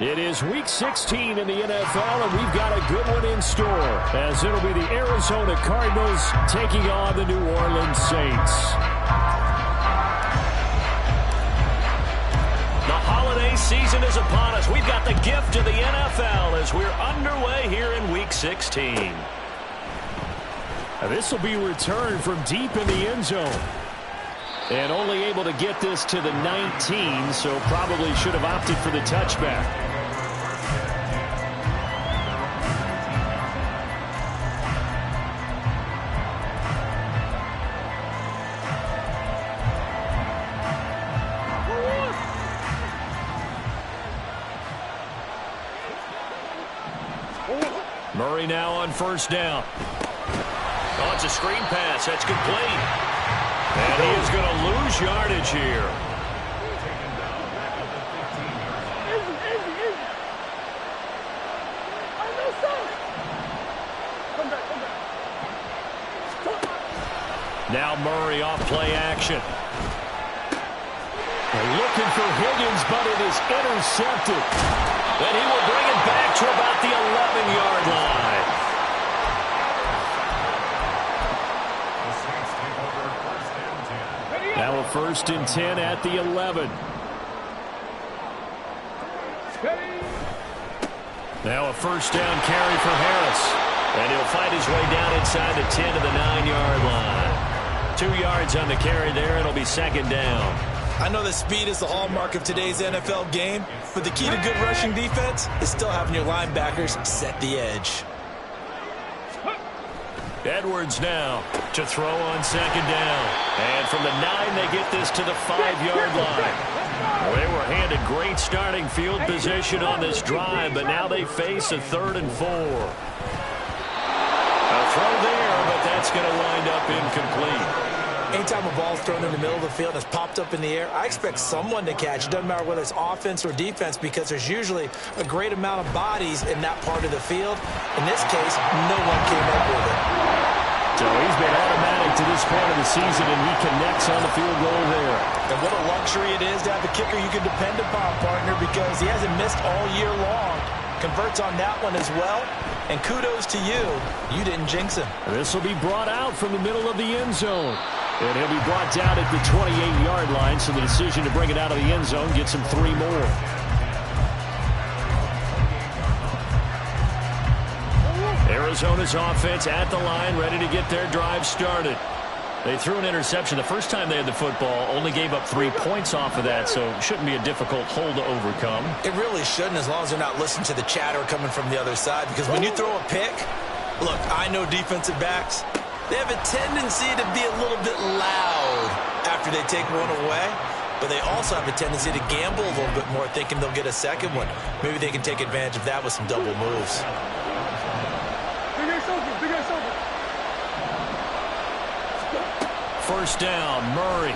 It is Week 16 in the NFL, and we've got a good one in store, as it'll be the Arizona Cardinals taking on the New Orleans Saints. The holiday season is upon us. We've got the gift of the NFL as we're underway here in Week 16. This will be returned from deep in the end zone. And only able to get this to the 19, so probably should have opted for the touchback. Murray now on first down. Oh, it's a screen pass. That's complete. And he is going to lose yardage here. Now Murray off play action. They're looking for Higgins, but it is intercepted. And he will bring it back to about the 11-yard line. Now a 1st and 10 at the 11. Now a first down carry for Harris. And he'll fight his way down inside the 10 to the 9-yard line. 2 yards on the carry there. It'll be 2nd down. I know that speed is the hallmark of today's NFL game, but the key to good rushing defense is still having your linebackers set the edge. Edwards now to throw on 2nd down. And from the 9, they get this to the 5-yard line. Well, they were handed great starting field position on this drive, but now they face a 3rd and 4. A throw there, but that's going to wind up incomplete. Anytime a ball's thrown in the middle of the field and it's popped up in the air, I expect someone to catch. It doesn't matter whether it's offense or defense, because there's usually a great amount of bodies in that part of the field. In this case, no one came up with it. So he's been automatic to this point of the season, and he connects on the field goal there. And what a luxury it is to have a kicker you can depend upon, partner, because he hasn't missed all year long. Converts on that one as well. And kudos to you. You didn't jinx him. This will be brought out from the middle of the end zone. And he'll be brought down at the 28-yard line, so the decision to bring it out of the end zone gets him 3 more. Arizona's offense at the line, ready to get their drive started. They threw an interception the first time they had the football, only gave up 3 points off of that, so it shouldn't be a difficult hole to overcome. It really shouldn't, as long as they're not listening to the chatter coming from the other side, because when you throw a pick, look, I know defensive backs, they have a tendency to be a little bit loud after they take one away, but they also have a tendency to gamble a little bit more, thinking they'll get a second one. Maybe they can take advantage of that with some double moves. First down, Murray.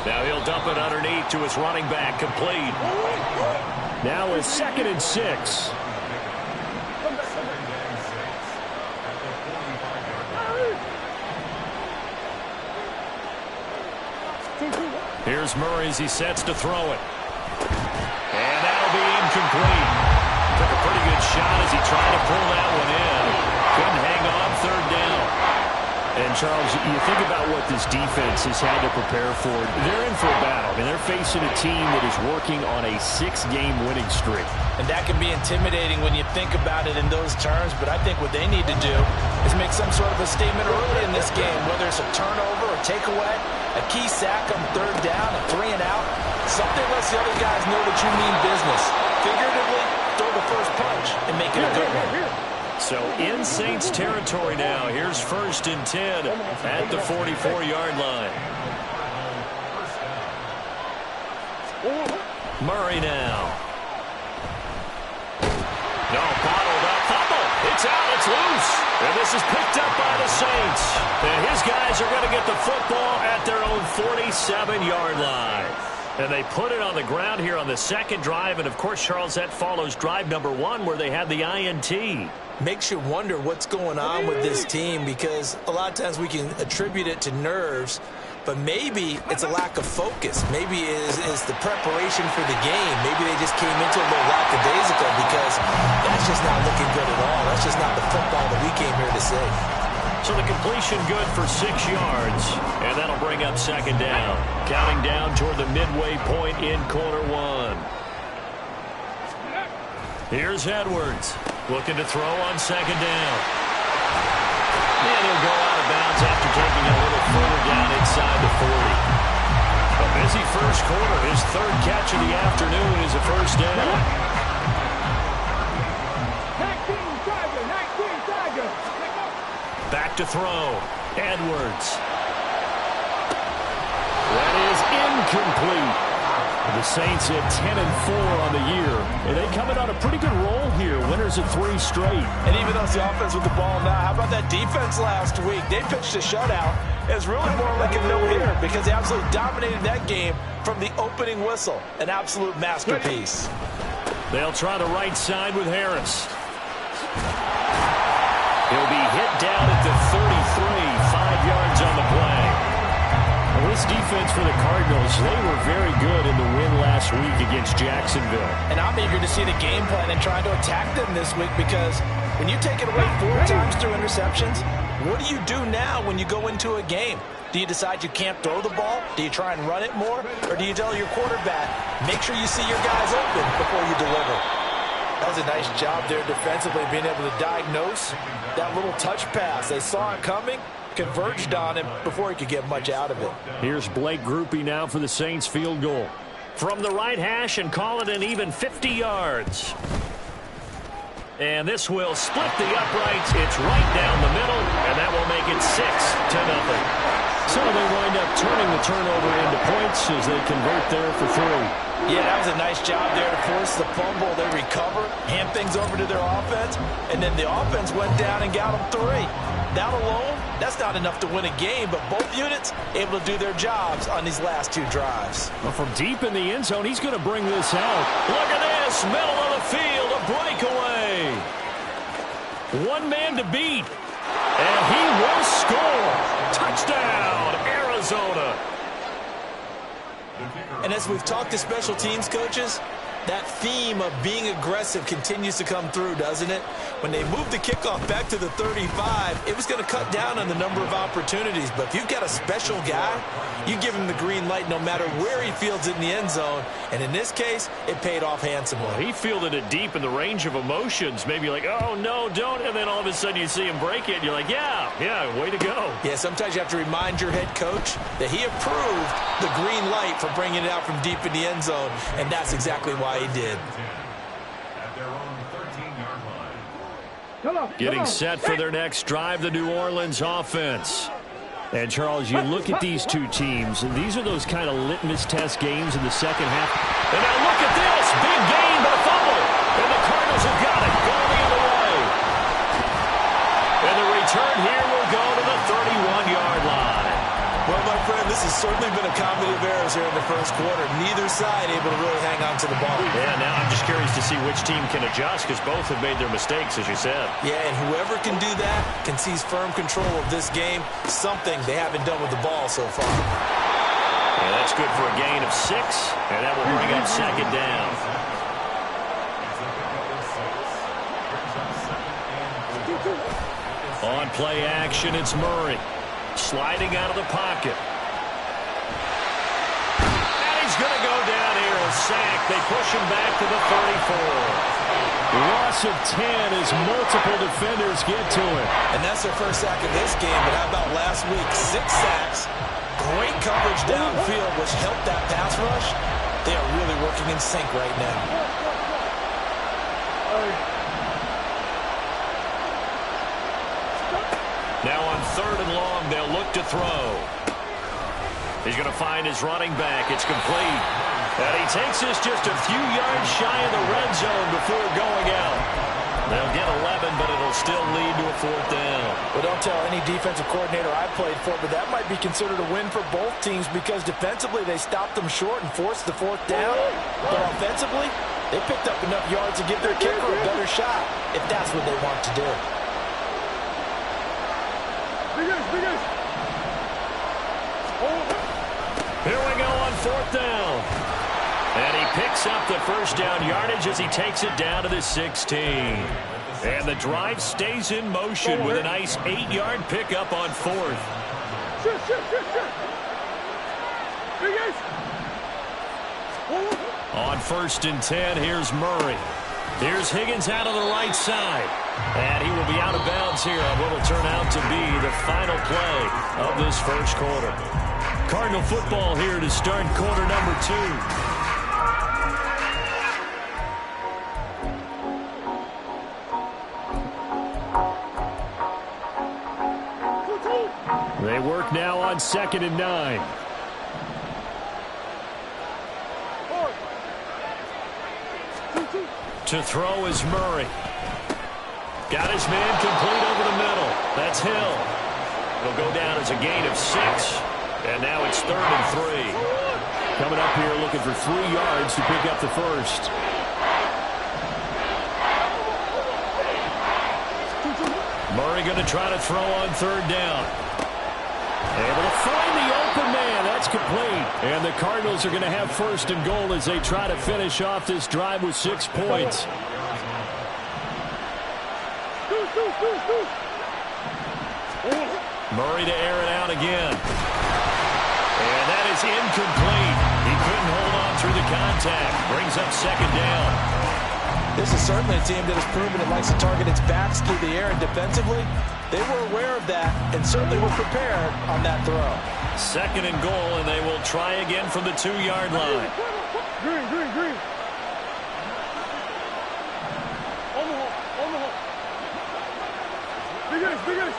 Now he'll dump it underneath to his running back, complete. Now it's 2nd and 6. Here's Murray as he sets to throw it. And that'll be incomplete. Took a pretty good shot as he tried to pull that one in. Couldn't hang on 3rd down. And, Charles, you think about what this defense has had to prepare for. They're in for a battle. I mean, they're facing a team that is working on a 6-game winning streak. And that can be intimidating when you think about it in those terms, but I think what they need to do is make some sort of a statement early in this game, whether it's a turnover or takeaway, a key sack on 3rd down, a 3 and out, something lets the other guys know that you mean business. Figuratively, throw the first punch and make it a good one. So in Saints territory now. Here's 1st and 10 at the 44-yard line. Murray now. No, bottled up. Fumble. It's out. It's loose. And this is picked up by the Saints. And his guys are going to get the football at their own 47-yard line. And they put it on the ground here on the 2nd drive. And, of course, Charles, that follows drive number 1 where they had the INT. Makes you wonder what's going on with this team, because a lot of times we can attribute it to nerves, but maybe it's a lack of focus. Maybe it's the preparation for the game. Maybe they just came into a little lackadaisical because that's just not looking good at all. That's just not the football that we came here to see. So the completion good for 6 yards, and that'll bring up second down. Counting down toward the midway point in quarter one. Here's Edwards, looking to throw on second down. And he'll go out of bounds after taking a little further down inside the 40. A busy first quarter. His third catch of the afternoon is a first down. 19 Tiger. Back to throw. Edwards. That is incomplete. The Saints at 10-4 on the year. And they coming on a pretty good roll here. Winners of 3 straight. And even though it's the offense with the ball now, how about that defense last week? They pitched a shutout. It's really more like a no-hitter because they absolutely dominated that game from the opening whistle. An absolute masterpiece. They'll try the right side with Harris. He'll be hit down at the 33, 5 yards on the play. Well, this defense for the Cardinals, they were very good in the win last week against Jacksonville. And I'm eager to see the game plan and trying to attack them this week because when you take it away 4 times through interceptions, what do you do now when you go into a game? Do you decide you can't throw the ball? Do you try and run it more? Or do you tell your quarterback, make sure you see your guys open before you deliver? That was a nice job there defensively, being able to diagnose that little touch pass. They saw it coming, converged on him before he could get much out of it. Here's Blake Grupe now for the Saints field goal. From the right hash and call it an even 50 yards. And this will split the uprights. It's right down the middle, and that will make it 6-0. So they wind up turning the turnover into points as they convert there for 3. Yeah, that was a nice job there to force the fumble. They recover, hand things over to their offense, and then the offense went down and got them 3. That alone, that's not enough to win a game, but both units able to do their jobs on these last 2 drives. Well, from deep in the end zone, he's going to bring this out. Look at this, middle of the field, a breakaway. 1 man to beat, and he will score. Touchdown, Arizona. And as we've talked to special teams coaches, that theme of being aggressive continues to come through, doesn't it? When they moved the kickoff back to the 35, it was going to cut down on the number of opportunities. But if you've got a special guy, you give him the green light no matter where he fields it in the end zone. And in this case, it paid off handsomely. He fielded it deep in the range of emotions. Maybe like, oh, no, don't. And then all of a sudden you see him break it. And you're like, yeah, way to go. Yeah, sometimes you have to remind your head coach that he approved the green light for bringing it out from deep in the end zone. And that's exactly why he did. Getting set for their next drive, the New Orleans offense. And, Charles, you look at these 2 teams, and these are those kind of litmus test games in the second half. And now look at this. Big gain, but a fumble. And the Cardinals have got it going the other way. And the return here will go to the 31-yard line. Well, my friend, this has certainly been a comedy of errors here in the first quarter. Neither side able to really hang on to the ball. Yeah, now I'm just curious to see which team can adjust because both have made their mistakes, as you said. Yeah, and whoever can do that can seize firm control of this game, something they haven't done with the ball so far. Yeah, that's good for a gain of 6, and that will bring up second down. On play action, it's Murray. Sliding out of the pocket. And he's going to go down here, a sack. They push him back to the 34. Loss of 10 as multiple defenders get to him. And that's their first sack of this game, but how about last week? 6 sacks. Great coverage downfield, which helped that pass rush. They are really working in sync right now. Now on 3rd and long, they'll look to throw. He's going to find his running back. It's complete. And he takes this just a few yards shy of the red zone before going out. They'll get 11, but it'll still lead to a 4th down. Well, don't tell any defensive coordinator I played for, but that might be considered a win for both teams because defensively they stopped them short and forced the 4th down. But offensively, they picked up enough yards to give their kicker a better shot if that's what they want to do. Biggest. Oh. 4th down. And he picks up the first down yardage as he takes it down to the 16. And the drive stays in motion with a nice 8-yard pickup on 4th. On 1st and 10, here's Murray. Here's Higgins out on the right side. And he will be out of bounds here on what will turn out to be the final play of this first quarter. Cardinal football here to start quarter number 2. They work now on 2nd and 9. To throw is Murray. Got his man complete over the middle. That's Hill. He'll go down as a gain of 6. And now it's 3rd and 3. Coming up here looking for 3 yards to pick up the first. Murray going to try to throw on 3rd down. Able to find the open man. That's complete. And the Cardinals are going to have 1st and goal as they try to finish off this drive with 6 points. Murray to air it out again. And that is incomplete. He couldn't hold on through the contact. Brings up 2nd down. This is certainly a team that has proven it likes to target its backs through the air, and defensively, they were aware of that and certainly were prepared on that throw. 2nd and goal, and they will try again from the 2-yard line. Green. On the hole. Big ace.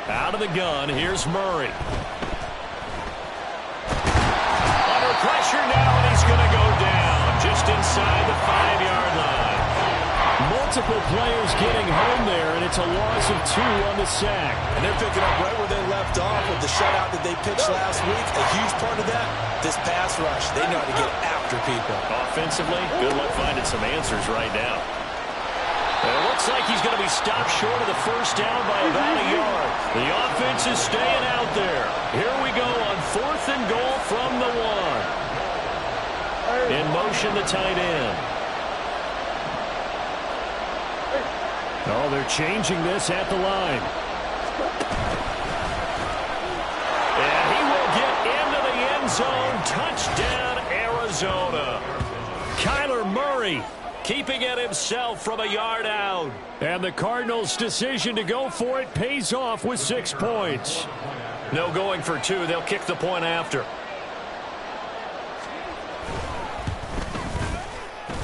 Out of the gun, here's Murray. Under pressure now, and he's going to go down just inside the 5-yard line. Multiple players getting home there, and it's a loss of 2 on the sack. And they're picking up right where they left off with the shutout that they pitched last week. A huge part of that, this pass rush. They know how to get after people. Offensively, good luck finding some answers right now. It looks like he's going to be stopped short of the first down by about a yard. The offense is staying out there. Here we go on 4th and goal from the 1. In motion, the tight end. Oh, they're changing this at the line. And he will get into the end zone. Touchdown, Arizona. Kyler Murray keeping it himself from a yard out. And the Cardinals' decision to go for it pays off with 6 points. No going for 2. They'll kick the point after.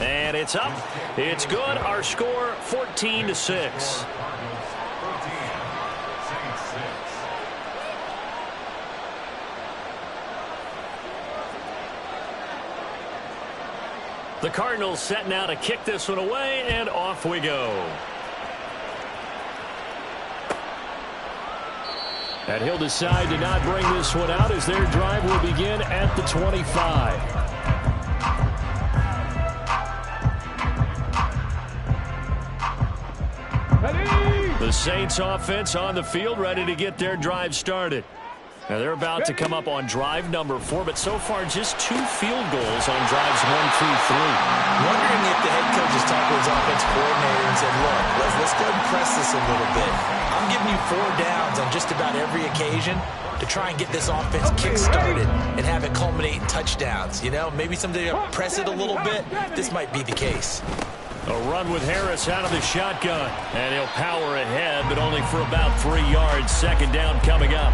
And it's up. It's good. Our score, 14-6. The Cardinals set now to kick this one away, and off we go. And he'll decide to not bring this one out as their drive will begin at the 25. The Saints offense on the field ready to get their drive started. Now they're about to come up on drive number 4, but so far just 2 field goals on drives 1 through 3. Wondering if the head coach has talked to his offense coordinator and said, look, let's go ahead and press this a little bit. I'm giving you 4 downs on just about every occasion to try and get this offense kick-started and have it culminate in touchdowns. You know, maybe someday press it a little bit. This might be the case. A run with Harris out of the shotgun. And he'll power ahead, but only for about 3 yards. 2nd down coming up.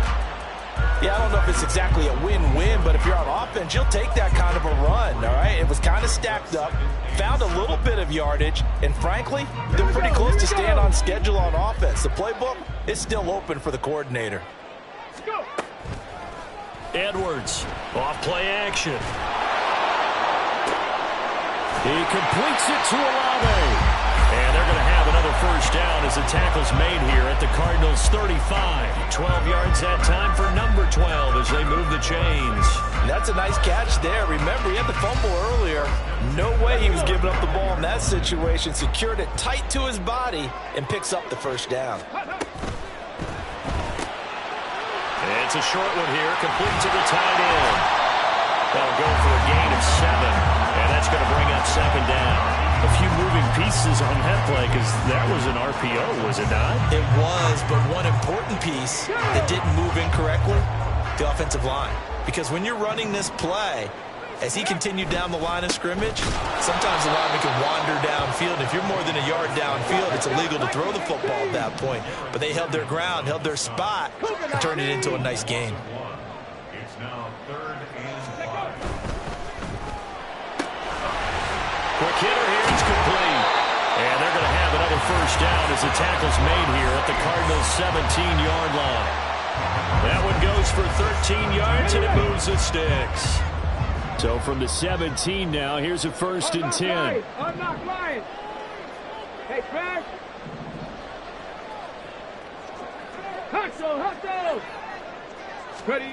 Yeah, I don't know if it's exactly a win-win, but if you're on offense, you'll take that kind of a run, all right? It was kind of stacked up, found a little bit of yardage, and frankly, they're pretty close to staying on schedule on offense. The playbook is still open for the coordinator. Edwards, off play action. He completes it to Olave. And they're going to have another first down as the tackle's made here at the Cardinals' 35. 12 yards that time for number 12 as they move the chains. And that's a nice catch there. Remember, he had the fumble earlier. No way he was giving up the ball in that situation. Secured it tight to his body and picks up the first down. It's It's a short one here, complete to the tight end. That'll go for a gain of 7, and that's going to bring up second down. A few moving pieces on that play because that was an RPO, was it not? It was, but one important piece that didn't move incorrectly, the offensive line. Because when you're running this play, as he continued down the line of scrimmage, sometimes the lineman can wander downfield. If you're more than a yard downfield, it's illegal to throw the football at that point. But they held their ground, held their spot, and turned it into a nice game. It's now 3rd and 5. Quick hitter here, it's complete. And they're going to have another first down as the tackle's made here at the Cardinals' 17-yard line. That one goes for 13 yards, and it moves the sticks. So from the 17 now, here's a 1st and 10. I'm not flying. Hey, Craig. Hustle. Ready.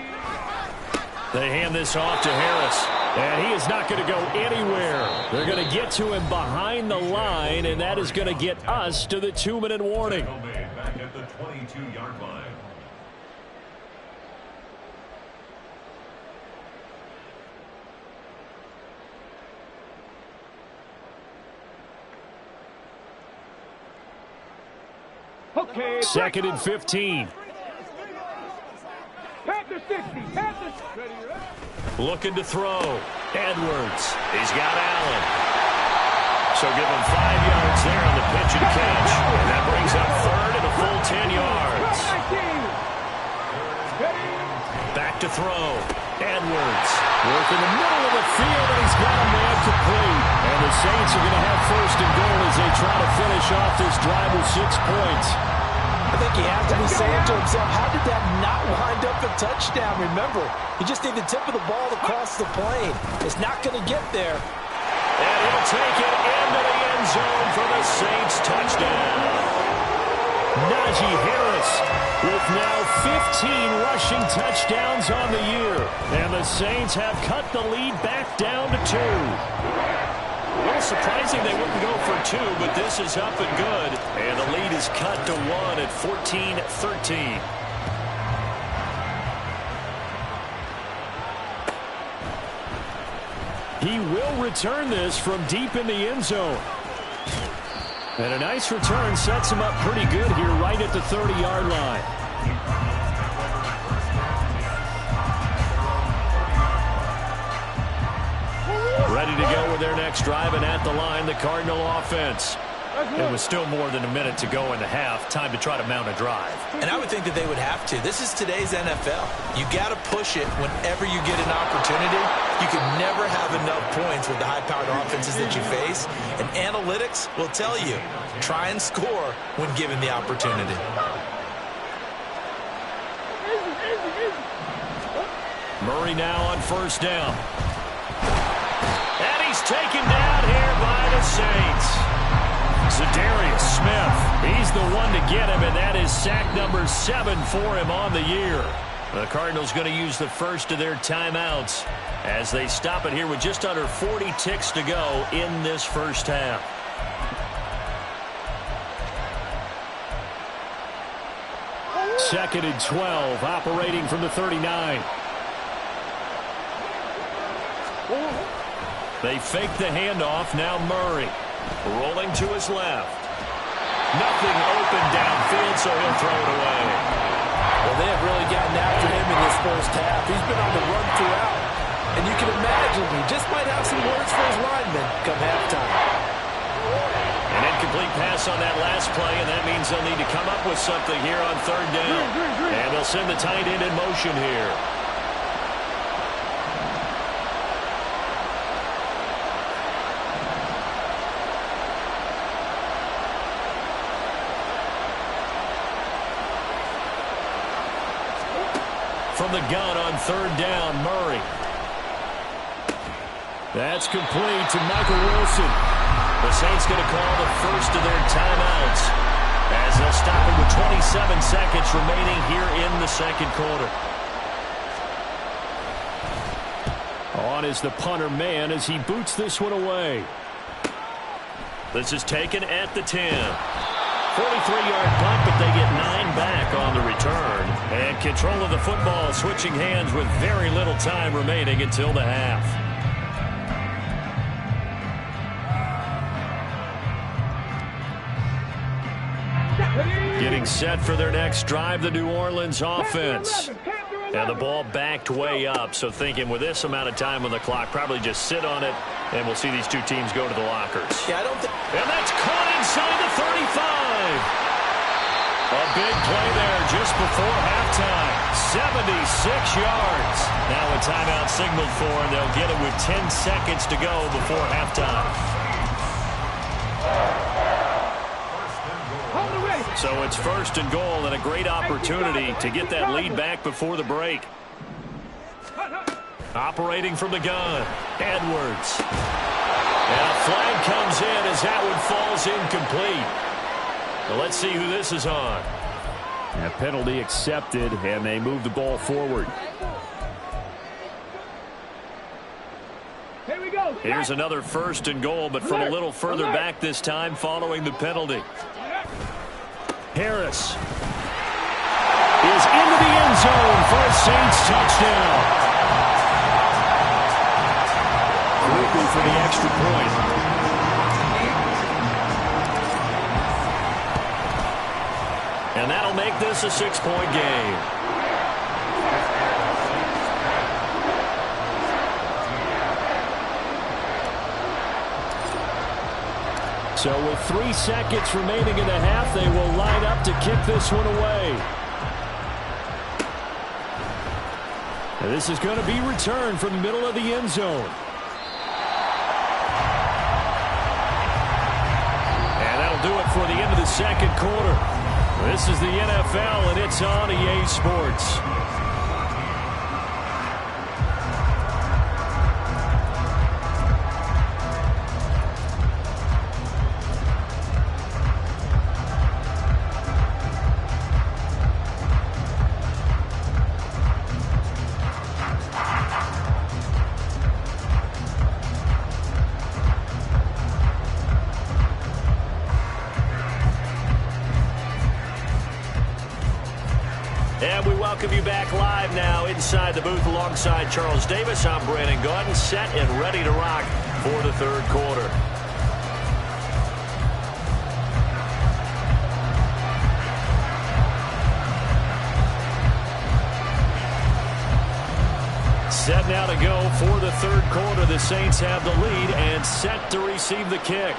They hand this off to Harris, and he is not going to go anywhere. They're going to get to him behind the line, and that is going to get us to the 2-minute warning. Back at the 22-yard line. Okay. 2nd and 15. Panther 60. Panther. Ready, Looking to throw. Edwards. He's got Allen. So give him 5 yards there on the pitch and catch. And that brings up 3rd and a full 10 yards. Back to throw. Edwards. Work in the middle of the field, and he's got a man complete. And the Saints are going to have 1st and goal as they try to finish off this drive with 6 points. I think he has to be saying to himself, how did that not wind up a touchdown? Remember, you just need the tip of the ball to cross the plane. It's not going to get there. And he'll take it into the end zone for the Saints touchdown. Najee Harris with now 15 rushing touchdowns on the year. And the Saints have cut the lead back down to 2. A little surprising they wouldn't go for 2, but this is up and good. And the lead is cut to 1 at 14-13. He will return this from deep in the end zone. And a nice return sets him up pretty good here right at the 30-yard line. Ready to go with their next drive, and at the line, the Cardinal offense. It was still more than a minute to go in the half. Time to try to mount a drive. And I would think that they would have to. This is today's NFL. You got to push it whenever you get an opportunity. You can never have enough points with the high-powered offenses that you face. And analytics will tell you, try and score when given the opportunity. Murray now on 1st down. And he's taken down here by the Saints. Zadarius Smith, he's the one to get him, and that is sack number 7 for him on the year. The Cardinals going to use the first of their timeouts as they stop it here with just under 40 ticks to go in this first half. Second and 12, operating from the 39. They fake the handoff. Now Murray rolling to his left. Nothing open downfield, so he'll throw it away. Well, they have really gotten after him in this first half. He's been on the run throughout. And you can imagine he just might have some words for his linemen come halftime. An incomplete pass on that last play, and that means they'll need to come up with something here on 3rd down. And they'll send the tight end in motion here. From the gun on 3rd down, Murray. That's complete to Michael Wilson. The Saints going to call the first of their timeouts as they'll stop it with 27 seconds remaining here in the second quarter. On is the punter man as he boots this one away. This is taken at the 10. 43-yard punt, but they get 9 back on the return. And control of the football switching hands with very little time remaining until the half. Getting set for their next drive, the New Orleans offense. And the ball backed way up, so thinking with this amount of time on the clock, probably just sit on it, and we'll see these two teams go to the lockers. Yeah, I don't think... And that's caught inside the 35. A big play there just before halftime. 76 yards. Now a timeout signaled for, and they'll get it with 10 seconds to go before halftime. So it's first and goal and a great opportunity to get that lead back before the break. Operating from the gun, Edwards. And a flag comes in as that one falls incomplete. Well, let's see who this is on. A penalty accepted, and they move the ball forward. Here we go. Here's another first and goal, but from a little further back this time following the penalty. Harris is into the end zone for a Saints touchdown. Quickly for the extra point. And that'll make this a 6-point game. So with 3 seconds remaining in the half, they will line up to kick this one away. And this is going to be returned from the middle of the end zone. And that'll do it for the end of the second quarter. This is the NFL, and it's on EA Sports. And we welcome you back live now inside the booth alongside Charles Davis. I'm Brandon Gaudin, set and ready to rock for the third quarter. Set now to go for the third quarter. The Saints have the lead and set to receive the kick.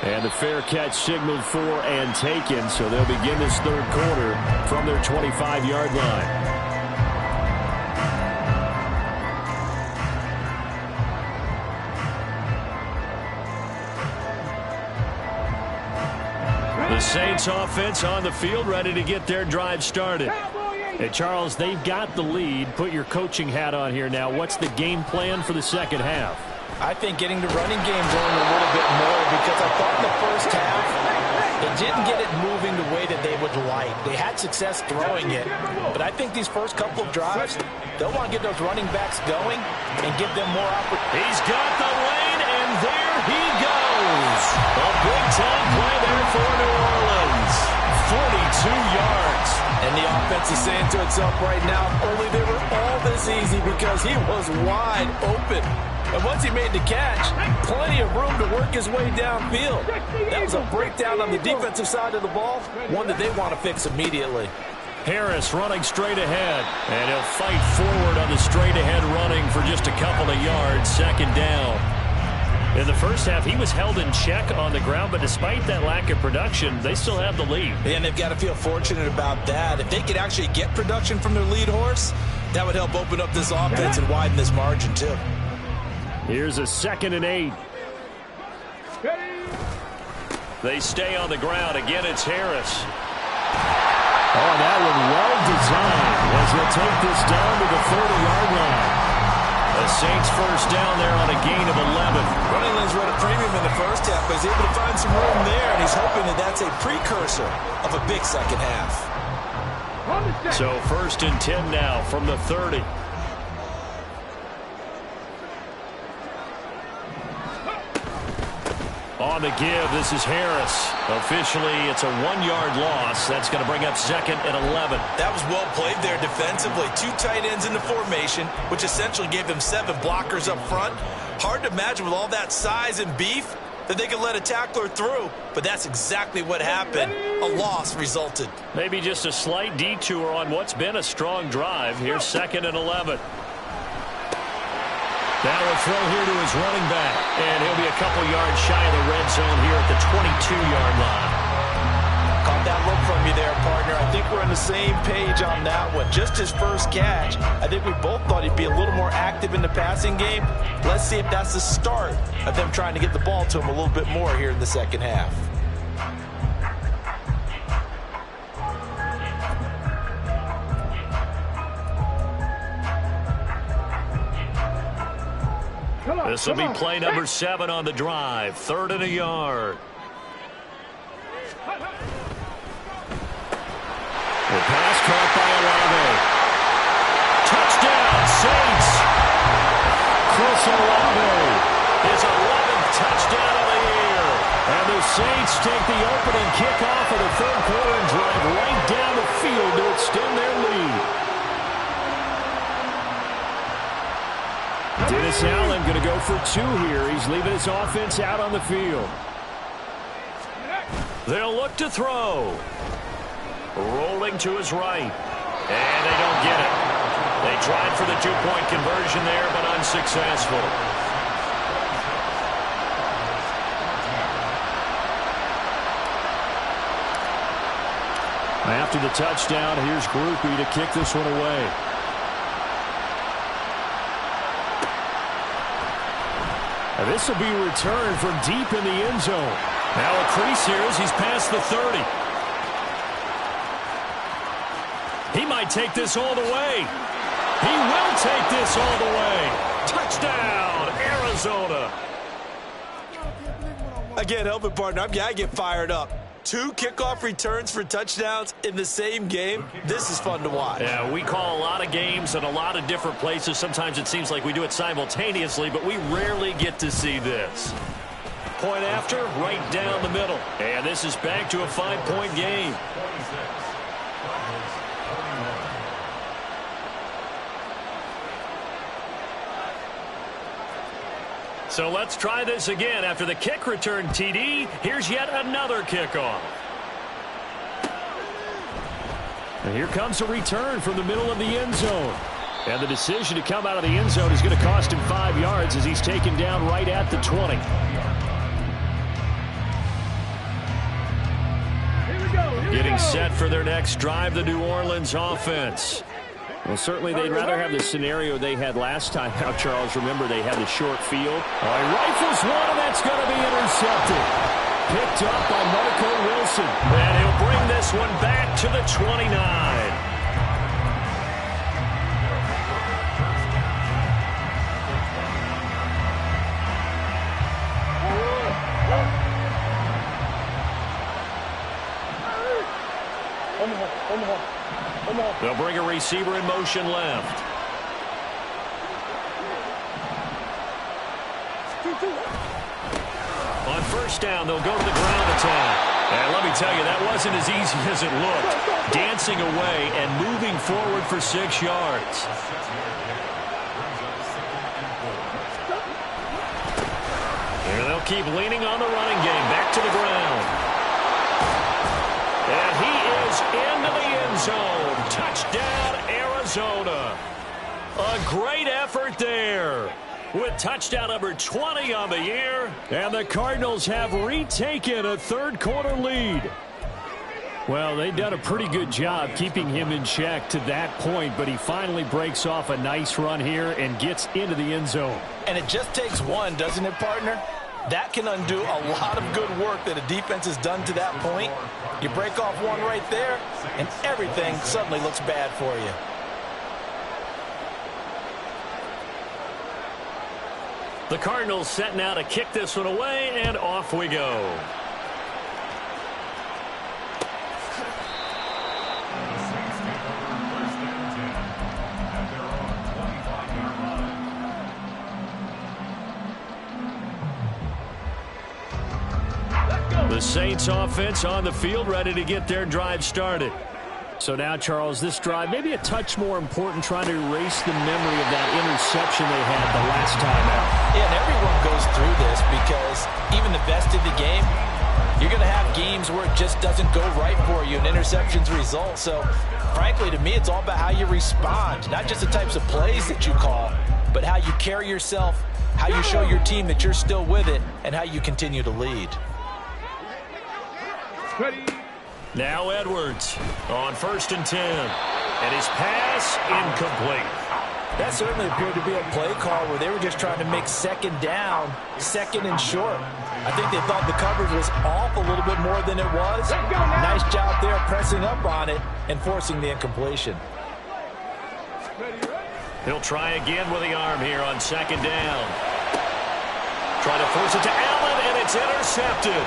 And the fair catch signaled for and taken, so they'll begin this third quarter from their 25-yard line. The Saints offense on the field ready to get their drive started. Hey, Charles, they've got the lead. Put your coaching hat on here now. What's the game plan for the second half? I think getting the running game going a little bit more, because I thought in the first half they didn't get it moving the way that they would like. They had success throwing it, but I think these first couple of drives, they'll want to get those running backs going and give them more opportunity. He's got the lane, and there he goes. A big-time play there for New Orleans. 42 yards. And the offense is saying to itself right now, only they were all this easy because he was wide open. And once he made the catch, plenty of room to work his way downfield. That was a breakdown on the defensive side of the ball, one that they want to fix immediately. Harris running straight ahead, and he'll fight forward on the straight-ahead running for just a couple of yards, second down. In the first half, he was held in check on the ground, but despite that lack of production, they still have the lead. And they've got to feel fortunate about that. If they could actually get production from their lead horse, that would help open up this offense and widen this margin, too. Here's a 2nd and 8. They stay on the ground. Again, it's Harris. Oh, that one well designed as he'll take this down to the 30-yard line. The Saints first down there on a gain of 11. Running lanes were at a premium in the first half, but he's able to find some room there, and he's hoping that that's a precursor of a big second half. So 1st and 10 now from the 30. On the give, this is Harris. Officially, it's a 1-yard loss. That's going to bring up 2nd and 11. That was well played there defensively. 2 tight ends in the formation, which essentially gave them 7 blockers up front. Hard to imagine with all that size and beef that they could let a tackler through, but that's exactly what happened. A loss resulted. Maybe just a slight detour on what's been a strong drive. Here's 2nd and 11. Now a throw here to his running back. And he'll be a couple yards shy of the red zone here at the 22-yard line. Caught that look from you there, partner. I think we're on the same page on that one. Just his first catch, I think we both thought he'd be a little more active in the passing game. Let's see if that's the start of them trying to get the ball to him a little bit more here in the second half. This will be play number 7 on the drive. 3rd and a yard. The pass caught by Olave. Touchdown, Saints. Chris Olave, his 11th touchdown of the year. And the Saints take the opening kickoff of the 3rd quarter and drive right down the field to extend their lead. Dennis Allen going to go for 2 here. He's leaving his offense out on the field. They'll look to throw. Rolling to his right. And they don't get it. They tried for the 2-point conversion there, but unsuccessful. After the touchdown, here's Groupie to kick this one away. And this will be returned from deep in the end zone. Now a crease here as he's past the 30. He might take this all the way. He will take this all the way. Touchdown, Arizona. I can't help it, partner. I get fired up. 2 kickoff returns for touchdowns in the same game. This is fun to watch. Yeah, we call a lot of games in a lot of different places. Sometimes it seems like we do it simultaneously, but we rarely get to see this. Point after, right down the middle. And this is back to a 5-point game. So let's try this again. After the kick return TD, here's yet another kickoff. And here comes a return from the middle of the end zone. And the decision to come out of the end zone is going to cost him 5 yards as he's taken down right at the 20. Getting set for their next drive, the New Orleans offense. Well, certainly they'd rather have the scenario they had last time out, Charles. Remember, they had the short field. Rifles one, and that's going to be intercepted. Picked up by Marco Wilson. And he'll bring this one back to the 29. They'll bring a receiver in motion left. On first down, they'll go to the ground attack. And let me tell you, that wasn't as easy as it looked. Dancing away and moving forward for 6 yards. And they'll keep leaning on the running game. Back to the ground. And he is into the end zone. Touchdown, Arizona. A great effort there. With touchdown number 20 on the year. And the Cardinals have retaken a 3rd quarter lead. Well, they've done a pretty good job keeping him in check to that point, but he finally breaks off a nice run here and gets into the end zone. And it just takes one, doesn't it, partner? That can undo a lot of good work that a defense has done to that point. You break off one right there, and everything suddenly looks bad for you. The Cardinals set now to kick this one away, and off we go. The Saints offense on the field, ready to get their drive started. So now, Charles, this drive maybe a touch more important, trying to erase the memory of that interception they had the last time out. Yeah, and everyone goes through this because even the best of the game, you're going to have games where it just doesn't go right for you and interceptions result. So, frankly, to me, it's all about how you respond, not just the types of plays that you call, but how you carry yourself, how you show your team that you're still with it, and how you continue to lead. Ready. Now Edwards on 1st and 10. And his pass incomplete. That certainly appeared to be a play call where they were just trying to make 2nd down, 2nd and short. I think they thought the coverage was off a little bit more than it was. Nice job there pressing up on it and forcing the incompletion. He'll try again with the arm here on 2nd down. Trying to force it to Allen, and it's intercepted.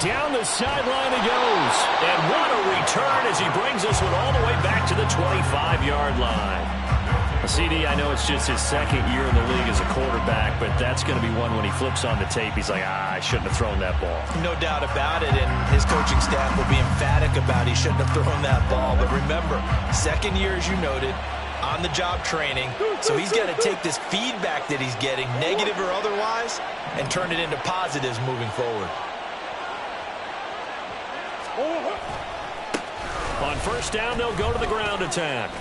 Down the sideline he goes. And what a return as he brings this one all the way back to the 25-yard line. CD, I know it's just his 2nd year in the league as a quarterback, but that's going to be one when he flips on the tape. He's like, I shouldn't have thrown that ball. No doubt about it, and his coaching staff will be emphatic about he shouldn't have thrown that ball. But remember, 2nd year, as you noted, on-the-job training, so he's got to take this feedback that he's getting, negative or otherwise, and turn it into positives moving forward. On 1st down, they'll go to the ground attack.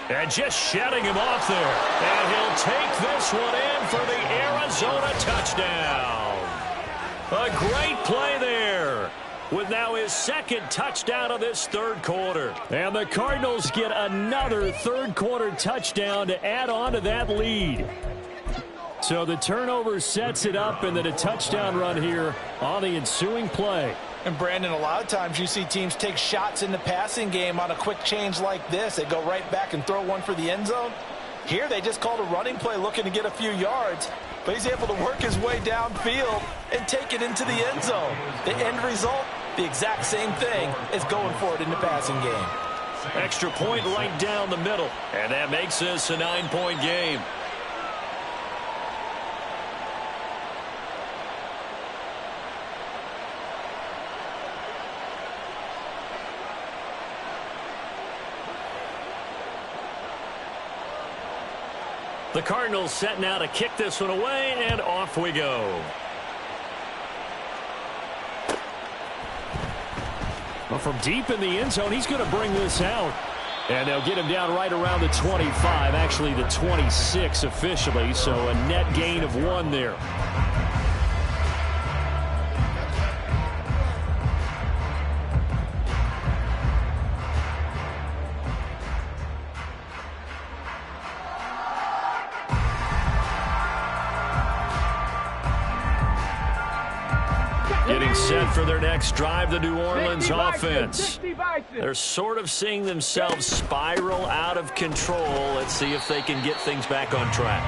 And just shedding him off there. And he'll take this one in for the Arizona touchdown. A great play there, with now his 2nd touchdown of this 3rd quarter. And the Cardinals get another 3rd quarter touchdown to add on to that lead. So the turnover sets it up, and then a touchdown run here on the ensuing play. And, Brandon, a lot of times you see teams take shots in the passing game on a quick change like this. They go right back and throw one for the end zone. Here they just called a running play looking to get a few yards, but he's able to work his way downfield and take it into the end zone. The end result, the exact same thing as going for it in the passing game. Extra point right down the middle, and that makes this a 9-point game. The Cardinals set now to kick this one away, and off we go. Well, from deep in the end zone, he's going to bring this out. And they'll get him down right around the 25, actually the 26 officially, so a net gain of 1 there. Getting set for their next drive, the New Orleans offense. They're sort of seeing themselves spiral out of control. Let's see if they can get things back on track.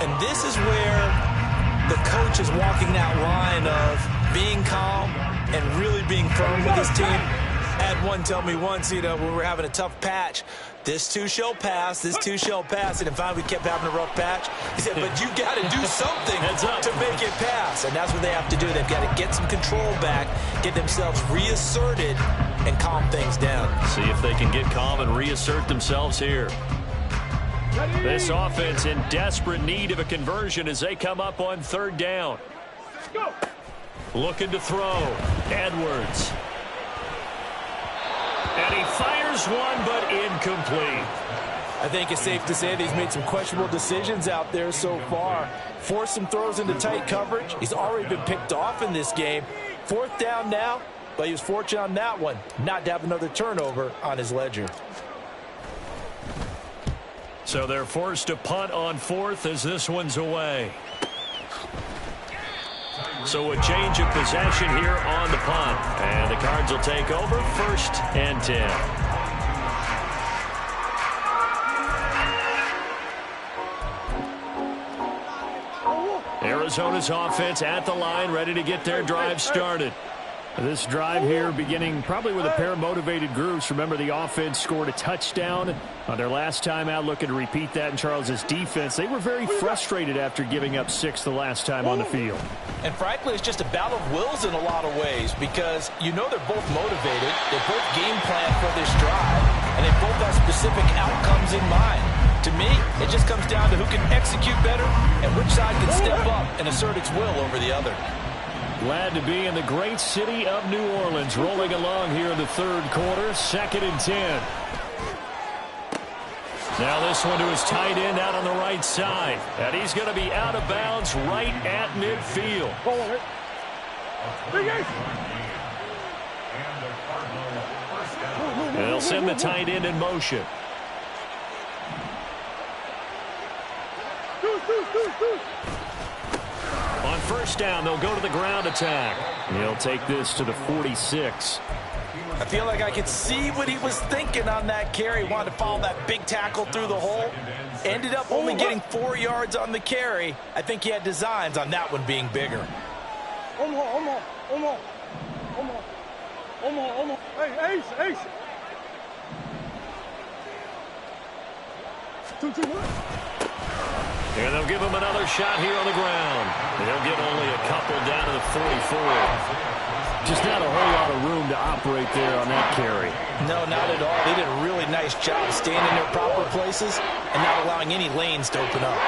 And this is where the coach is walking that line of being calm and really being firm with his team. I had one tell me once, when we were having a tough patch, this too shall pass, this too shall pass. And finally we kept having a rough patch. He said, but you got to do something to make it pass. And that's what they have to do. They've got to get some control back, get themselves reasserted, and calm things down. See if they can get calm and reassert themselves here. This offense in desperate need of a conversion as they come up on 3rd down. Go. Looking to throw. Edwards. And he fires one, but incomplete. I think it's safe to say that he's made some questionable decisions out there so far. Forced some throws into tight coverage. He's already been picked off in this game. 4th down now, but he was fortunate on that one not to have another turnover on his ledger. So they're forced to punt on 4th as this one's away. So a change of possession here on the punt. And the Cards will take over 1st and 10. Arizona's offense at the line, ready to get their drive started. This drive here beginning probably with a pair of motivated groups. Remember, the offense scored a touchdown on their last time out, looking to repeat that in Charles's defense. They were very frustrated after giving up 6 the last time on the field. And frankly, it's just a battle of wills in a lot of ways because you know they're both motivated. They both game plan for this drive, and they both have specific outcomes in mind. To me, it just comes down to who can execute better and which side can step up and assert its will over the other. Glad to be in the great city of New Orleans, rolling along here in the third quarter, 2nd and 10. Now this one to his tight end out on the right side. And he's going to be out of bounds right at midfield. And they'll send the tight end in motion. On first down, they'll go to the ground attack. He'll take this to the 46. I feel like I could see what he was thinking on that carry. Wanted to follow that big tackle through the hole. Ended up only getting 4 yards on the carry. I think he had designs on that one being bigger. Hey, Ace. 2-2-1. And they'll give him another shot here on the ground. They'll get only a couple down to the 44. Just not a whole lot of room to operate there on that carry. No, not at all. They did a really nice job staying in their proper places and not allowing any lanes to open up.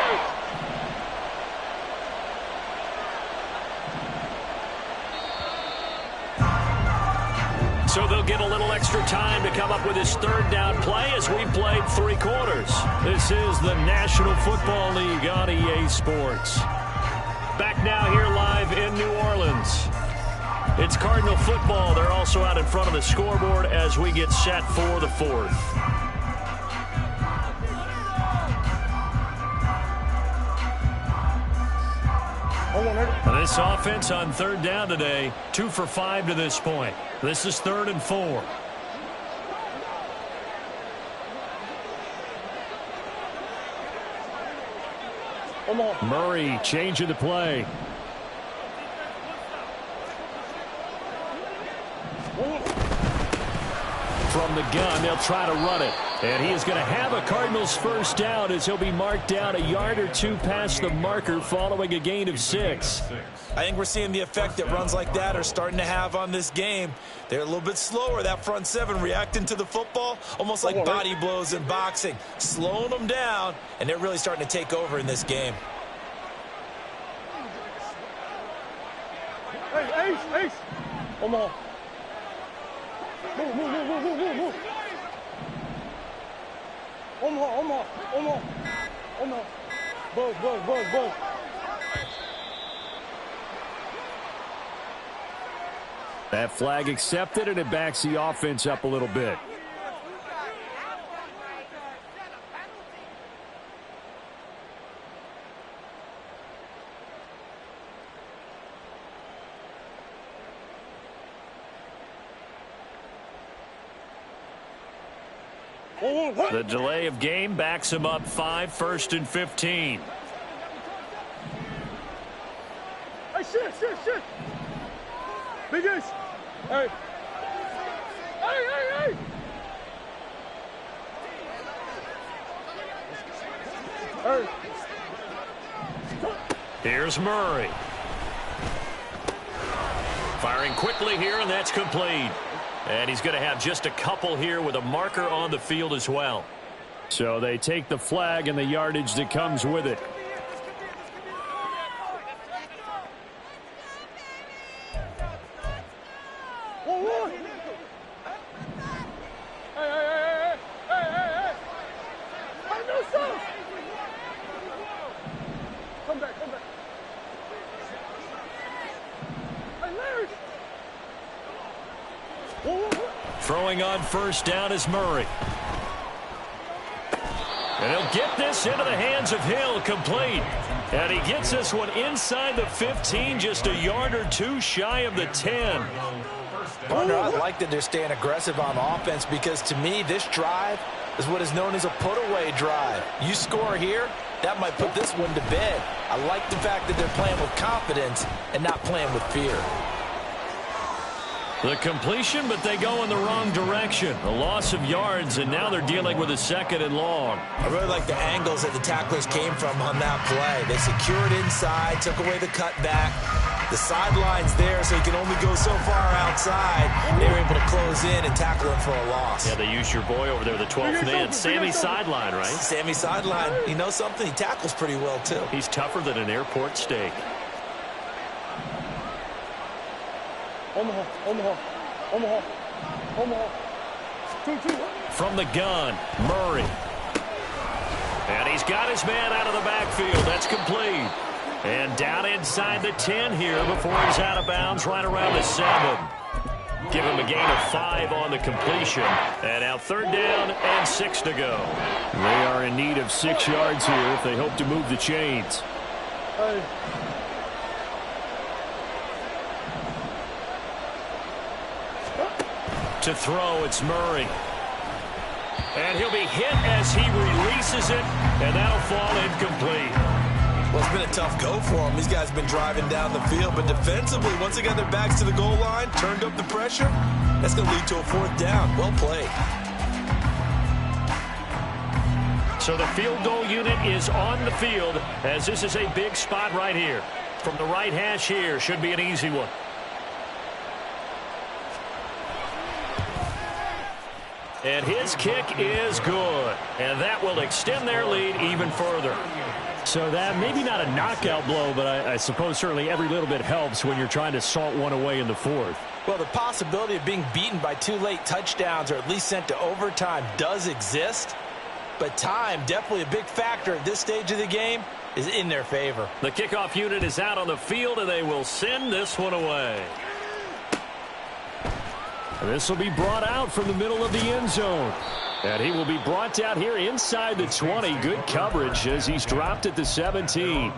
So they'll get a little extra time to come up with his third down play as we played 3 quarters. This is the National Football League on EA Sports. Back now here live in New Orleans. It's Cardinal football. They're also out in front of the scoreboard as we get set for the 4th. This offense on third down today, 2 for 5 to this point. This is 3rd and 4. Murray changing the play. From the gun, they'll try to run it. And he is going to have a Cardinals first down as he'll be marked down a yard or 2 past the marker following a gain of 6. I think we're seeing the effect that runs like that are starting to have on this game. They're a little bit slower, that front 7 reacting to the football, almost like body blows in boxing, slowing them down, and they're really starting to take over in this game. Hey, Ace. Come on. Move. Buzz. That flag accepted, and it backs the offense up a little bit. The delay of game backs him up 5, 1st and 15. Hey, shit. Big Ace. Hey. Hey. Here's Murray. Firing quickly here, and that's complete. And he's going to have just a couple here with a marker on the field as well. So they take the flag and the yardage that comes with it. Hey. I know so. Come back. Hey, Larry. Throwing on first down is Murray. And he'll get this into the hands of Hill, complete. And he gets this one inside the 15, just a yard or 2 shy of the 10. Partner, I like that they're staying aggressive on offense because to me, this drive is what is known as a put-away drive. You score here, that might put this one to bed. I like the fact that they're playing with confidence and not playing with fear. The completion, but they go in the wrong direction. A loss of yards, and now they're dealing with a 2nd and long. I really like the angles that the tacklers came from on that play. They secured inside, took away the cutback. The sideline's there, so he can only go so far outside. They were able to close in and tackle him for a loss. Yeah, they used your boy over there, the 12th man. Sammy Sideline, right? Sammy Sideline, you know something? He tackles pretty well, too. He's tougher than an airport steak. Omaha, Omaha, Omaha, Omaha. 2-2. From the gun, Murray. And he's got his man out of the backfield. That's complete. And down inside the 10 here before he's out of bounds right around the 7. Give him a gain of 5 on the completion. And now 3rd down and 6 to go. They are in need of 6 yards here if they hope to move the chains. Hey. To throw, it's Murray. And he'll be hit as he releases it, and that'll fall incomplete. Well, it's been a tough go for him. These guys have been driving down the field, but defensively, once they got their backs to the goal line, turned up the pressure, that's going to lead to a 4th down. Well played. So the field goal unit is on the field, as this is a big spot right here. From the right hash here, should be an easy one. And his kick is good. And that will extend their lead even further. So that maybe not a knockout blow, but I suppose certainly every little bit helps when you're trying to salt one away in the 4th. Well, the possibility of being beaten by 2 late touchdowns or at least sent to overtime does exist. But time, definitely a big factor at this stage of the game, is in their favor. The kickoff unit is out on the field, and they will send this one away. This will be brought out from the middle of the end zone. And he will be brought down here inside the 20. Good coverage as he's dropped at the 17.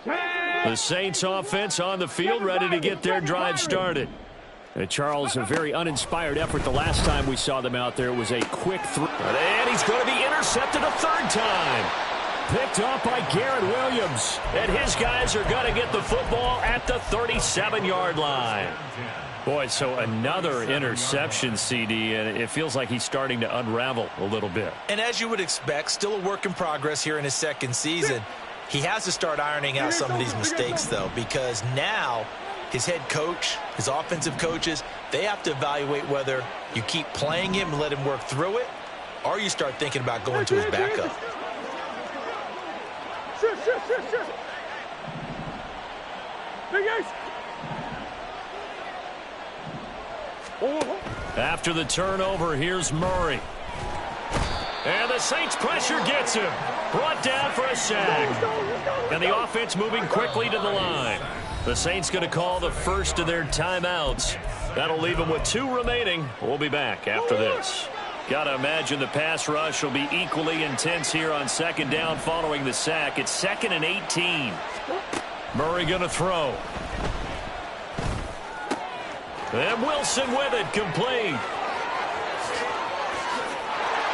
The Saints offense on the field, ready to get their drive started. Charles, a very uninspired effort the last time we saw them out there. It was a quick throw. And he's going to be intercepted a 3rd time. Picked up by Garrett Williams. And his guys are going to get the football at the 37-yard line. Boy, so another interception, CD, and it feels like he's starting to unravel a little bit. And as you would expect, still a work in progress here in his 2nd season. He has to start ironing out some of these mistakes, though, because now his head coach, his offensive coaches, they have to evaluate whether you keep playing him and let him work through it, or you start thinking about going to his backup. Sure. Big Ace. After the turnover, here's Murray. And the Saints pressure gets him. Brought down for a sack. And the offense moving quickly to the line. The Saints going to call the first of their timeouts. That'll leave them with 2 remaining. We'll be back after this. Got to imagine the pass rush will be equally intense here on 2nd down following the sack. It's 2nd and 18. Murray going to throw. And Wilson with it, complete.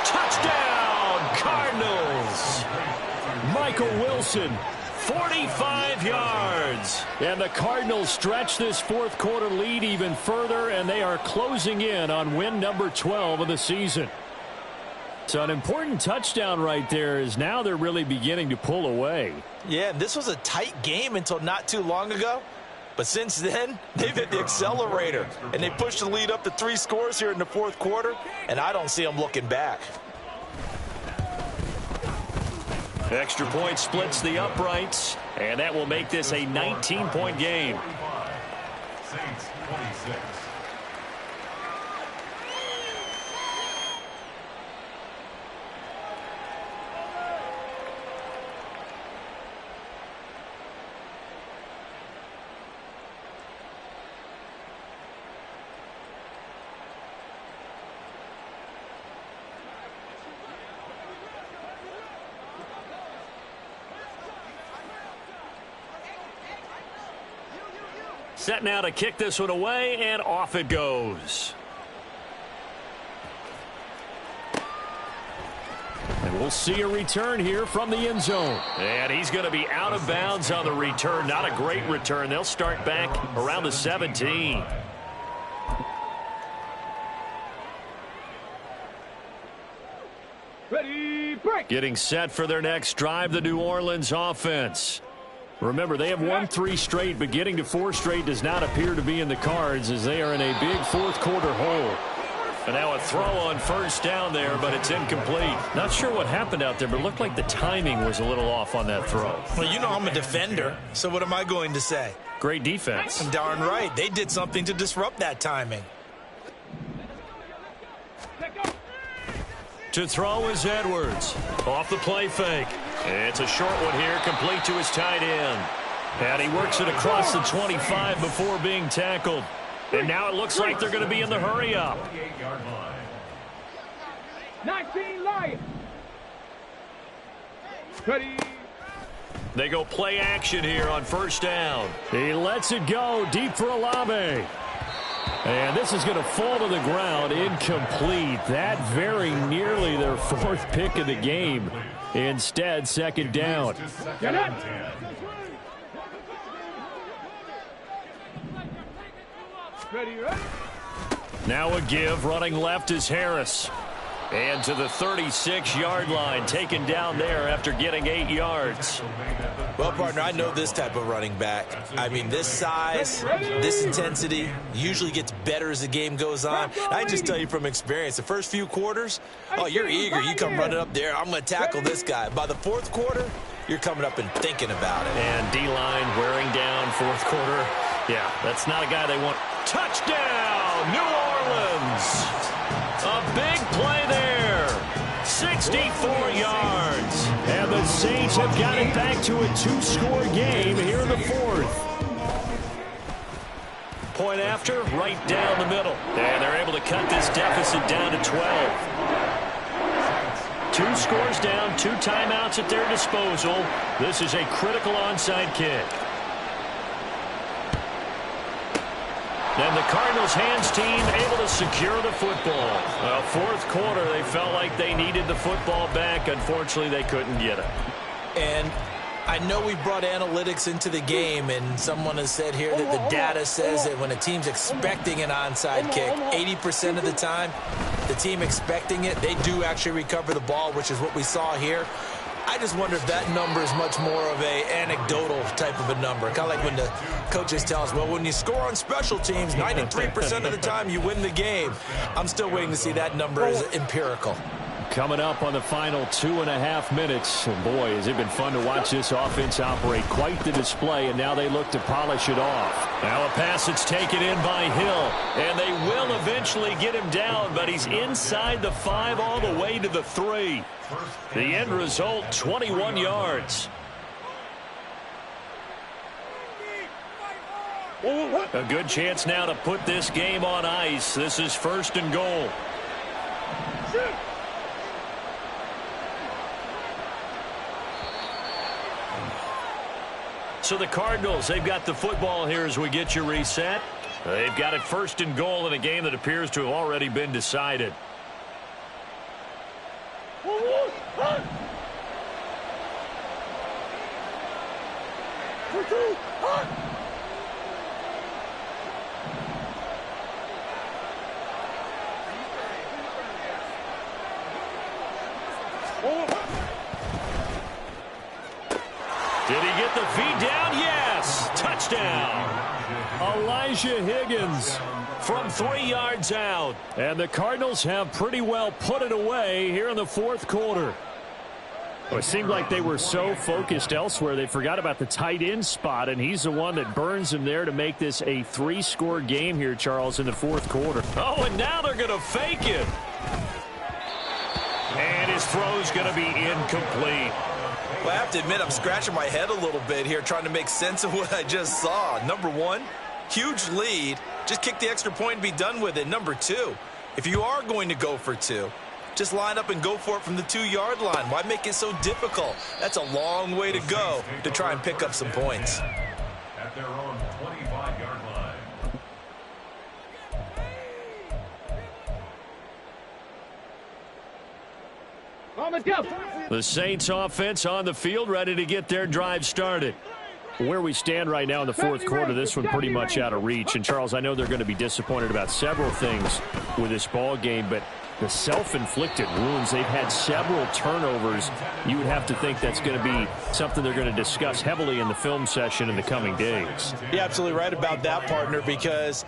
Touchdown, Cardinals. Michael Wilson, 45 yards. And the Cardinals stretch this 4th quarter lead even further, and they are closing in on win number 12 of the season. So an important touchdown right there, is now they're really beginning to pull away. Yeah, this was a tight game until not too long ago. But since then, they've hit the accelerator, and they pushed the lead up to 3 scores here in the 4th quarter, and I don't see them looking back. Extra point splits the uprights, and that will make this a 19-point game. Saints 26. Set now to kick this one away, and off it goes. And And we'll see a return here from the end zone. And he's going to be out of bounds on the return. Not a great return. They'll start back around the 17. Ready, break. Getting set for their next drive, the New Orleans offense. Remember, they have won 3 straight, but getting to 4 straight does not appear to be in the cards as they are in a big fourth-quarter hole. And now a throw on first down there, but it's incomplete. Not sure what happened out there, but it looked like the timing was a little off on that throw. Well, you know I'm a defender, so what am I going to say? Great defense. Darn right. They did something to disrupt that timing. To throw is Edwards. Off the play fake. It's a short one here, complete to his tight end. And he works it across the 25 before being tackled. And now it looks like they're going to be in the hurry-up. 19 Lions. Ready. They go play action here on first down. He lets it go deep for Olave. And this is going to fall to the ground, incomplete. That very nearly their 4th pick of the game. Instead, second down. Get it. Ready, ready. Now a give, running left is Harris. And to the 36-yard line, taken down there after getting 8 yards. Well, partner, I know this type of running back. I mean, this size, this intensity usually gets better as the game goes on. I just tell you from experience, the first few quarters, oh, you're eager. You come running up there, I'm going to tackle this guy. By the 4th quarter, you're coming up and thinking about it. And D-line wearing down 4th quarter. Yeah, that's not a guy they want. Touchdown, New Orleans. A big play there. 64 yards. And the Saints have got it back to a 2-score game here in the 4th. Point after, right down the middle. And they're able to cut this deficit down to 12. 2 scores down, 2 timeouts at their disposal. This is a critical onside kick. And the Cardinals' hands team able to secure the football. Well, 4th quarter, they felt like they needed the football back. Unfortunately, they couldn't get it. And I know we brought analytics into the game, and someone has said here that the data says that when a team's expecting an onside kick, 80% of the time, the team expecting it, they do actually recover the ball, which is what we saw here. I just wonder if that number is much more of a anecdotal type of a number. Kind of like when the coaches tell us, well, when you score on special teams, 93% of the time you win the game. I'm still waiting to see that number as empirical. Coming up on the final 2.5 minutes. Oh boy, has it been fun to watch this offense operate. Quite the display, and now they look to polish it off. Now a pass that's taken in by Hill, and they will eventually get him down, but he's inside the 5 all the way to the 3. The end result, 21 yards. A good chance now to put this game on ice. This is 1st and goal. So the Cardinals, they've got the football here as we get you reset. They've got it 1st and goal in a game that appears to have already been decided. Did he get the feed down? Yes. Touchdown. Elijah Higgins from 3 yards out. And the Cardinals have pretty well put it away here in the 4th quarter. Well, it seemed like they were so focused elsewhere they forgot about the tight end spot, and he's the one that burns them there to make this a 3-score game here, Charles, in the 4th quarter. Oh, and now they're going to fake it. And his throw's going to be incomplete. Well, I have to admit, I'm scratching my head a little bit here trying to make sense of what I just saw. Number 1, huge lead. Just kick the extra point and be done with it. Number 2, if you are going to go for 2, just line up and go for it from the 2-yard line. Why make it so difficult? That's a long way to go to try and pick up some points. At their own 25-yard line. On the jump. The Saints offense on the field, ready to get their drive started. Where we stand right now in the fourth quarter, this one pretty much out of reach. And, Charles, I know they're going to be disappointed about several things with this ball game, but the self-inflicted wounds, they've had several turnovers. You would have to think that's going to be something they're going to discuss heavily in the film session in the coming days. You're absolutely right about that, partner, because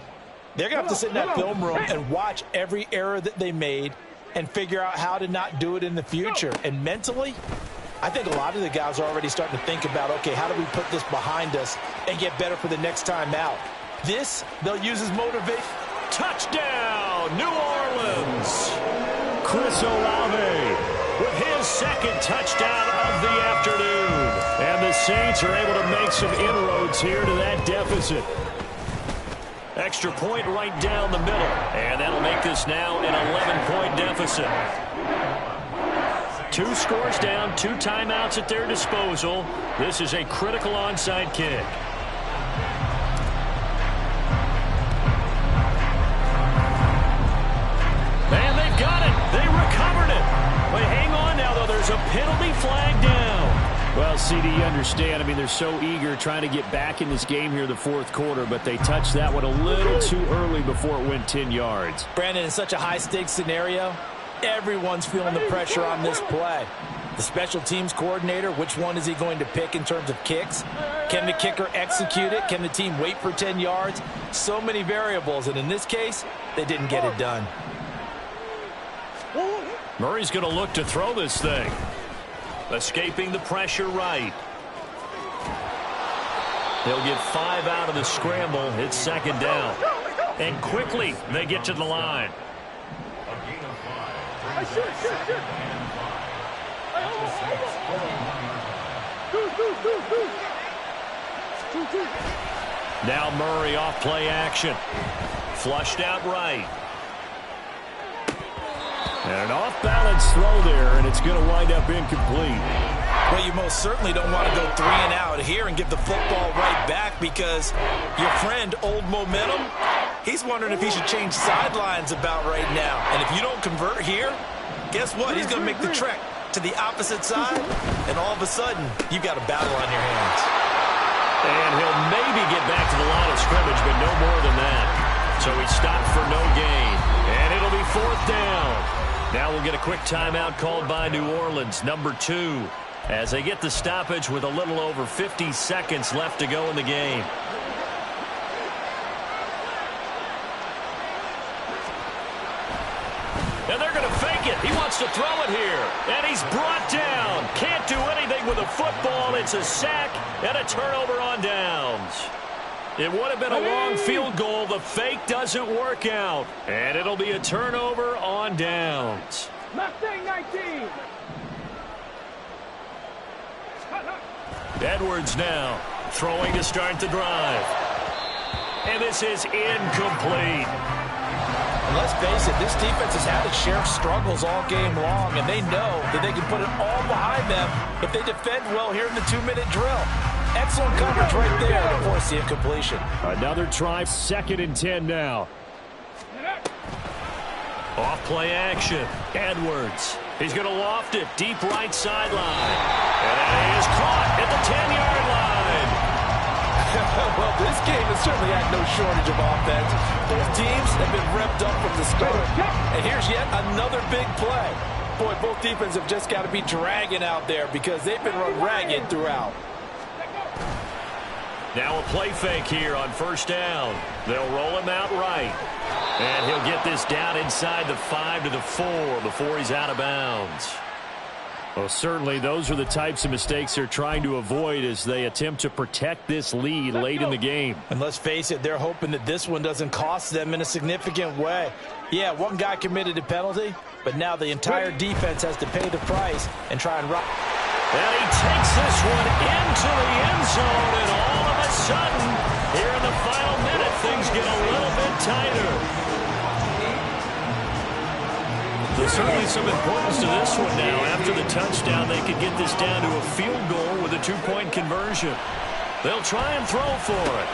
they're going to have to sit in that film room and watch every error that they made and figure out how to not do it in the future. And mentally, I think a lot of the guys are already starting to think about, okay, how do we put this behind us and get better for the next time out? This, they'll use as motivation. Touchdown, New Orleans! Chris Olave with his second touchdown of the afternoon. And the Saints are able to make some inroads here to that deficit. Extra point right down the middle. And that'll make this now an 11-point deficit. 2 scores down, 2 timeouts at their disposal. This is a critical onside kick. And they've got it. They recovered it. But hang on now, though. There's a penalty flag down. Well, CD, you understand. I mean, they're so eager trying to get back in this game here in the fourth quarter, but they touched that one a little too early before it went 10 yards. Brandon, in such a high-stakes scenario, everyone's feeling the pressure on this play. The special teams coordinator, which one is he going to pick in terms of kicks? Can the kicker execute it? Can the team wait for 10 yards? So many variables, and in this case, they didn't get it done. Murray's going to look to throw this thing. Escaping the pressure right. He'll get 5 out of the scramble. It's second down. And quickly, they get to the line. Now Murray off play action. Flushed out right. And an off-balance throw there, and it's going to wind up incomplete. Well, you most certainly don't want to go 3 and out here and give the football right back because your friend, Old Momentum, he's wondering if he should change sidelines about right now. And if you don't convert here, guess what? He's going to make the trek to the opposite side, and all of a sudden, you've got a battle on your hands. And he'll maybe get back to the line of scrimmage, but no more than that. So he stopped for no gain, and it'll be 4th down. Now we'll get a quick timeout called by New Orleans, number 2, as they get the stoppage with a little over 50 seconds left to go in the game. And they're going to fake it. He wants to throw it here. And he's brought down. Can't do anything with the football. It's a sack and a turnover on downs. It would have been a long field goal. The fake doesn't work out. And it'll be a turnover on downs. Mustang 19. Edwards now throwing to start the drive. And this is incomplete. And let's face it, this defense has had its share of struggles all game long, and they know that they can put it all behind them if they defend well here in the 2-minute drill. Excellent coverage right there to force the incompletion. Another try, 2nd and 10 now. Off play action. Edwards. He's going to loft it deep right sideline. And he is caught at the 10-yard line. Well, this game has certainly had no shortage of offense. Both teams have been revved up from the start. And here's yet another big play. Boy, both defenses have just got to be dragging out there because they've been run ragged throughout. Now a play fake here on 1st down. They'll roll him out right. And he'll get this down inside the 5 to the 4 before he's out of bounds. Well, certainly those are the types of mistakes they're trying to avoid as they attempt to protect this lead late in the game. And let's face it, they're hoping that this one doesn't cost them in a significant way. Yeah, one guy committed a penalty, but now the entire defense has to pay the price and try and rock. And he takes this one into the end zone, and all of a sudden, here in the final minute, things get a little bit tighter. There's certainly some importance to this one now. After the touchdown, they could get this down to a field goal with a 2-point conversion. They'll try and throw for it.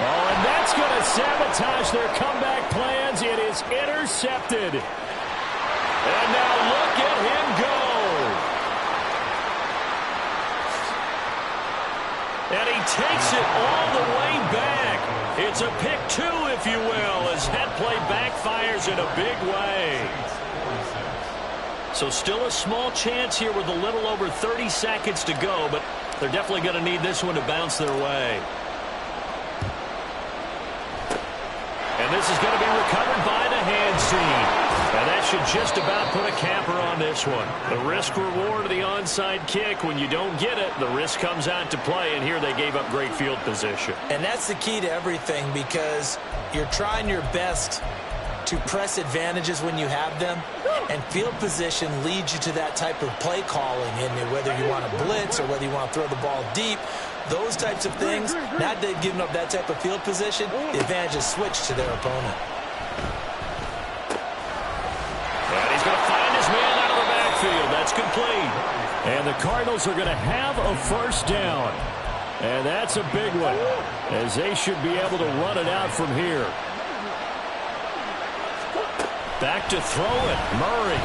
Oh, and that's going to sabotage their comeback plans. It is intercepted. And now look at him go. takes it all the way back. It's a pick 2, if you will, as that play backfires in a big way. So still a small chance here with a little over 30 seconds to go, but they're definitely going to need this one to bounce their way. And this is going to be recovered by the hand scene. And that should just about put a capper on this one. The risk-reward of the onside kick. When you don't get it, the risk comes out to play, and here they gave up great field position. And that's the key to everything, because you're trying your best to press advantages when you have them, and field position leads you to that type of play calling, and whether you want to blitz or whether you want to throw the ball deep, those types of things. Now that they've given up that type of field position, the advantage is switched to their opponent. And he's going to find his man out of the backfield. That's complete. And the Cardinals are going to have a first down. And that's a big one, as they should be able to run it out from here. Back to throw it, Murray.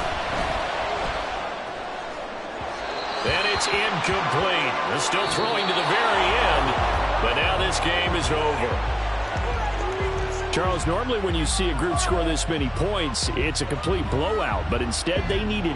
And it's incomplete. They're still throwing to the very end, but now this game is over. Charles, normally when you see a group score this many points, it's a complete blowout, but instead they needed